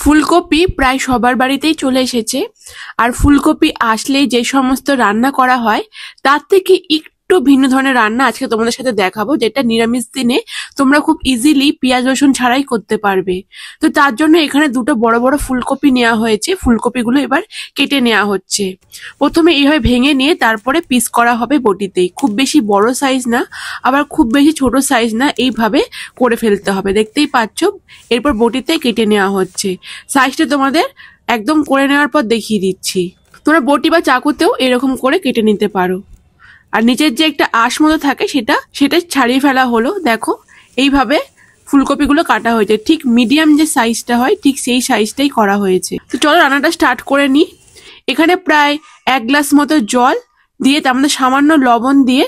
ফুলকপি প্রায় সবার বাড়িতেই চলে এসেছে। আর ফুলকপি আসলেই যে সমস্ত রান্না করা হয় তার থেকে একটু ভিন্ন ধরনের রান্না আজকে তোমাদের সাথে দেখাবো, যেটা নিরামিষ দিনে তোমরা খুব ইজিলি পেঁয়াজ রসুন ছাড়াই করতে পারবে। তো তার জন্য এখানে দুটো বড় বড় ফুলকপি নেওয়া হয়েছে। ফুলকপিগুলো এবার কেটে নেওয়া হচ্ছে। প্রথমে এইভাবে ভেঙে নিয়ে তারপরে পিস করা হবে বটিতেই। খুব বেশি বড় সাইজ না, আবার খুব বেশি ছোট সাইজ না, এইভাবে করে ফেলতে হবে। দেখতেই পাচ্ছ, এরপর বটিতে কেটে নেওয়া হচ্ছে। সাইজটা তোমাদের একদম করে নেওয়ার পর দেখিয়ে দিচ্ছি। তোমরা বটি বা চাকুতেও এরকম করে কেটে নিতে পারো। আর নিচের যে একটা আঁশ মতো থাকে সেটা ছাড়িয়ে ফেলা হলো। দেখো, এইভাবে ফুলকপিগুলো কাটা হয়েছে। ঠিক মিডিয়াম যে সাইজটা হয় ঠিক সেই সাইজটাই করা হয়েছে। তো চলো রান্নাটা স্টার্ট করে নিই। এখানে প্রায় 1 গ্লাস মতো জল দিয়ে তার মধ্যে সামান্য লবণ দিয়ে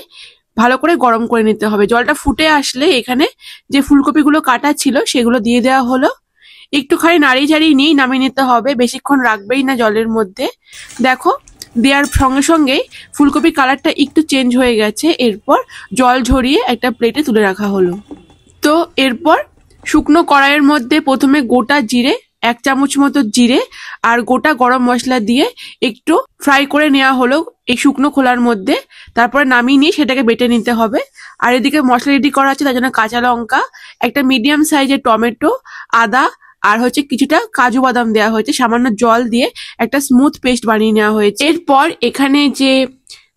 ভালো করে গরম করে নিতে হবে। জলটা ফুটে আসলে এখানে যে ফুলকপিগুলো কাটা ছিল সেগুলো দিয়ে দেওয়া হলো। একটুখানি নাড়িয়ে চাড়িয়ে নিয়েই নামিয়ে নিতে হবে, বেশিক্ষণ রাখবেই না জলের মধ্যে। দেখো, দেওয়ার সঙ্গে সঙ্গেই ফুলকপির কালারটা একটু চেঞ্জ হয়ে গেছে। এরপর জল ঝরিয়ে একটা প্লেটে তুলে রাখা হলো। তো এরপর শুকনো কড়াইয়ের মধ্যে প্রথমে গোটা জিরে, 1 চামচ মতো জিরে আর গোটা গরম মশলা দিয়ে একটু ফ্রাই করে নেওয়া হলো এই শুকনো খোলার মধ্যে। তারপরে নামিয়ে নিয়ে সেটাকে বেটে নিতে হবে। আর এদিকে মশলা রেডি করা আছে, তার জন্য কাঁচা লঙ্কা, একটা মিডিয়াম সাইজের টমেটো, আদা আর কিছুটা কাজু বাদাম দেওয়া হয়েছে। সামান্য জল দিয়ে একটা স্মুথ পেস্ট বানিয়ে নেওয়া হয়েছে। এরপর এখানে যে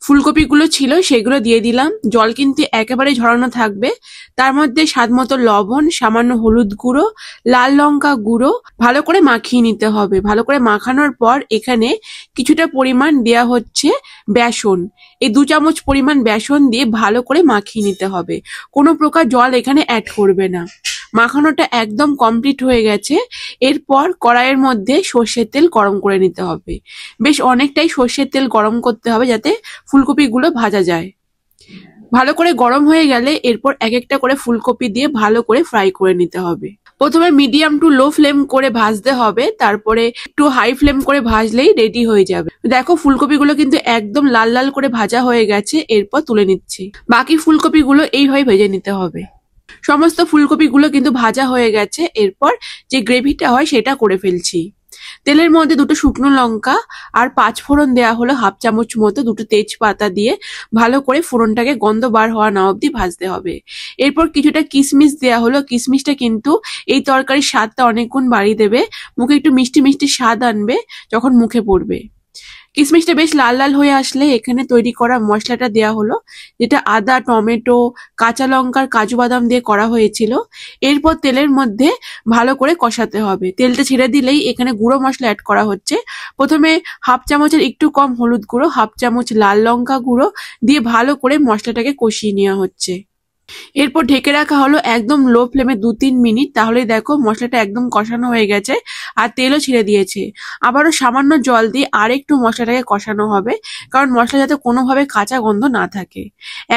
ফুলকপিগুলো ছিল সেগুলো দিয়ে দিলাম। জল কিন্তু একেবারে ঝরানো থাকবে। তার মধ্যে স্বাদ মতো লবণ, সামান্য হলুদ গুঁড়ো, লাল লঙ্কা গুঁড়ো ভালো করে মাখিয়ে নিতে হবে। ভালো করে মাখানোর পর এখানে কিছুটা পরিমাণ দেয়া হচ্ছে বেসন। এই 2 চামচ পরিমাণ বেসন দিয়ে ভালো করে মাখিয়ে নিতে হবে। কোনো প্রকার জল এখানে অ্যাড করবে না। মাখানোটা একদম কমপ্লিট হয়ে গেছে। এরপর কড়াইয়ের মধ্যে সর্ষের তেল গরম করে নিতে হবে। বেশ অনেকটাই সর্ষের তেল গরম করতে হবে যাতে ফুলকপিগুলো ভাজা যায়। ভালো করে গরম হয়ে গেলে এরপর এক একটা করে ফুলকপি দিয়ে ভালো করে ফ্রাই করে নিতে হবে। প্রথমে মিডিয়াম টু লো ফ্লেম করে ভাজতে হবে, তারপরে একটু হাই ফ্লেম করে ভাজলেই রেডি হয়ে যাবে। দেখো, ফুলকপিগুলো কিন্তু একদম লাল লাল করে ভাজা হয়ে গেছে। এরপর তুলে নিচ্ছি। বাকি ফুলকপিগুলো এইভাবে ভেজে নিতে হবে। সমস্ত ফুলকপিগুলো কিন্তু ভাজা হয়ে গেছে। এরপর যে গ্রেভিটা হয় সেটা করে ফেলছি। তেলের মধ্যে 2টো শুকনো লঙ্কা আর 5 ফোড়ন দেওয়া হলো, 1/2 চামচ মতো, 2টো তেজপাতা দিয়ে ভালো করে ফোড়নটাকে গন্ধ বার হওয়া না অবধি ভাজতে হবে। এরপর কিছুটা কিশমিশ দেওয়া হলো। কিশমিশটা কিন্তু এই তরকারির স্বাদটা অনেক গুণ বাড়িয়ে দেবে। মুখে একটু মিষ্টি মিষ্টি স্বাদ আনবে যখন মুখে পড়বে। কিশমিশটা বেশ লাল লাল হয়ে আসলে এখানে তৈরি করা মশলাটা দেওয়া হলো, যেটা আদা, টমেটো, কাঁচা লঙ্কার কাজু বাদাম দিয়ে করা হয়েছিল। এরপর তেলের মধ্যে ভালো করে কষাতে হবে। তেলটা ছেড়ে দিলেই এখানে গুঁড়ো মশলা অ্যাড করা হচ্ছে। প্রথমে 1/2 চামচের একটু কম হলুদ গুঁড়ো, 1/2 চামচ লাল লঙ্কা গুঁড়ো দিয়ে ভালো করে মশলাটাকে কষিয়ে নেওয়া হচ্ছে। এরপর ঢেকে রাখা হলো একদম লো ফ্লেমে 2-3 মিনিট। তাহলেই দেখো মশলাটা একদম কষানো হয়ে গেছে আর তেলও ছেড়ে দিয়েছে। আবারও সামান্য জল দিয়ে আর একটু মশলাটাকে কষানো হবে, কারণ মশলা যাতে কোনোভাবে কাঁচা গন্ধ না থাকে।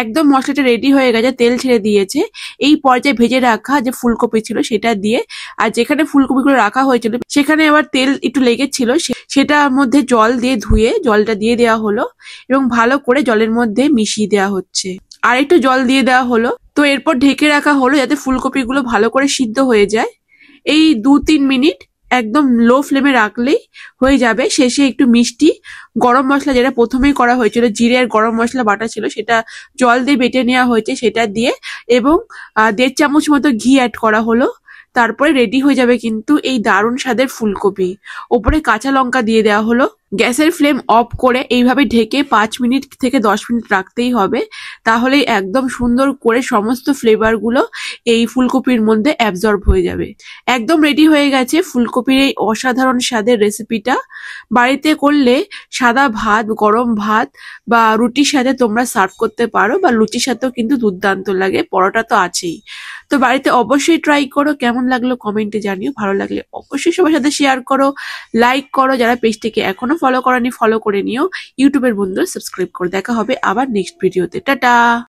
একদম মশলাটা রেডি হয়ে গেছে, তেল ছেড়ে দিয়েছে। এই পর্যায়ে ভেজে রাখা যে ফুলকপি ছিল সেটা দিয়ে, আর যেখানে ফুলকপিগুলো রাখা হয়েছিল সেখানে আবার তেল একটু লেগেছিল, সেটার মধ্যে জল দিয়ে ধুয়ে জলটা দিয়ে দেওয়া হলো এবং ভালো করে জলের মধ্যে মিশিয়ে দেওয়া হচ্ছে। আর একটু জল দিয়ে দেওয়া হলো। তো এরপর ঢেকে রাখা হলো যাতে ফুলকপিগুলো ভালো করে সিদ্ধ হয়ে যায়। এই 2-3 মিনিট একদম লো ফ্লেমে রাখলেই হয়ে যাবে। শেষে একটু মিষ্টি গরম মশলা, যেটা প্রথমেই করা হয়েছিল, জিরে আর গরম মশলা বাটা ছিল, সেটা জল দিয়ে বেটে নেওয়া হয়েছে, সেটা দিয়ে এবং 1.5 চামচ মতো ঘি অ্যাড করা হলো। তারপরে রেডি হয়ে যাবে কিন্তু এই দারুণ স্বাদের ফুলকপি। ওপরে কাঁচা লঙ্কা দিয়ে দেওয়া হলো। গ্যাসের ফ্লেম অফ করে এইভাবে ঢেকে 5 মিনিট থেকে 10 মিনিট রাখতেই হবে। তাহলেই একদম সুন্দর করে সমস্ত ফ্লেভারগুলো এই ফুলকপির মধ্যে অ্যাবজর্ব হয়ে যাবে। একদম রেডি হয়ে গেছে ফুলকপির এই অসাধারণ স্বাদের রেসিপিটা। বাড়িতে করলে সাদা ভাত, গরম ভাত বা রুটির সাথে তোমরা সার্ভ করতে পারো, বা লুচির সাথেও কিন্তু দুর্দান্ত লাগে। পরোটা তো আছেই। তো বাড়িতে অবশ্যই ট্রাই করো। কেমন লাগলো কমেন্টে জানিও। ভালো লাগলে অবশ্যই সবার সাথে শেয়ার করো, লাইক করো। যারা পেজটিকে এখনো ফলো করনি ফলো করে নিও। ইউটিউবের বন্ধুরা সাবস্ক্রাইব করো। দেখা হবে আবার নেক্সট ভিডিওতে। টাটা।